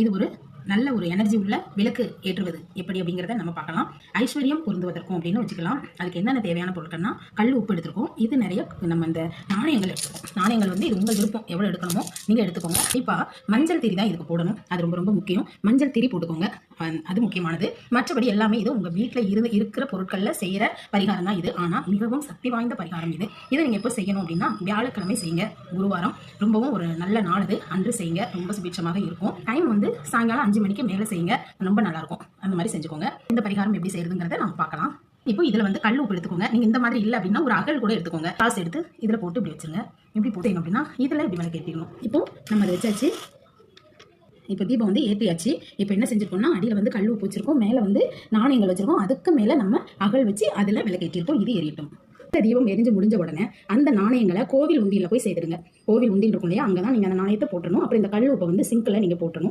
இது ஒரு நல்ல ஒரு எனர்ஜி உள்ள விளக்கு ஏற்றுவது எப்படி அப்படிங்கிறத நம்ம பார்க்கலாம். ஐஸ்வர்யம் பொருந்துவதற்கும் அப்படின்னு வச்சுக்கலாம். அதுக்கு என்னென்ன தேவையான பொருட்கள்னா கல் உப்பு எடுத்துருக்கோம். இது நிறைய நம்ம இந்த நாணயங்கள் எடுத்துக்கோம். நாணயங்கள் வந்து இது உங்கள் விருப்பம், எவ்வளோ எடுக்கணுமோ நீங்கள் எடுத்துக்கோங்க. இப்போ மஞ்சள் திரி தான் இதுக்கு போடணும். அது ரொம்ப ரொம்ப முக்கியம். மஞ்சள் திரி போட்டுக்கோங்க, அது முக்கியமானது. மற்றபடி எல்லாமே இது உங்கள் வீட்டில் இருக்கிற பொருட்களில் செய்கிற பரிகாரம் தான் இது. ஆனால் மிகவும் சக்தி வாய்ந்த பரிகாரம் இது. இதை நீங்கள் எப்போ செய்யணும் அப்படின்னா வியாழக்கிழமை செய்யுங்க. குருவாரம் ரொம்பவும் ஒரு நல்ல நாள் அது, அன்று செய்யுங்க. ரொம்ப சுபிட்சமாக இருக்கும். டைம் வந்து சாயங்காலம் 5 மணிக்கு மேலே செய்யுங்க, ரொம்ப நல்லா இருக்கும். அந்த மாதிரி செஞ்சுக்கோங்க. இந்த பரிகாரம் எப்படி செய்யறதுங்கிறத நம்ம பார்க்கலாம். இப்போ இதில் வந்து கல் உப்பு எடுத்துக்கோங்க. நீங்கள் இந்த மாதிரி இல்லை அப்படின்னா ஒரு அகல் கூட எடுத்துக்கோங்க. காசு எடுத்து இதில் போட்டு இப்படி வச்சுருங்க. இப்படி போட்டீங்க அப்படின்னா இதில் இப்படி விளக்கு ஏற்றிக்கணும். இப்போ நம்ம அதை வச்சாச்சு. இப்போ தீபம் வந்து ஏற்றியாச்சு. இப்போ என்ன செஞ்சுருக்கோம்னா அடியில் வந்து கல் உப்பு வச்சிருக்கோம், மேலே வந்து நாணயங்கள் வச்சிருக்கோம், அதுக்கு மேலே நம்ம அகல் வச்சு அதில் விளக்கு ஏற்றிருக்கோம். இது எரியட்டும். தீபம் எரிஞ்சு முடிஞ்ச உடனே அந்த நாணயங்களை கோவில் உண்டியில் போய் செய்திருங்க. கோவில் உண்டியில் இருக்கும் இல்லையா, அங்கே தான் நீங்கள் அந்த நாணயத்தை போட்டணும். அப்புறம் இந்த கல் உப்பை வந்து சிங்கில் நீங்கள் போட்டணும்.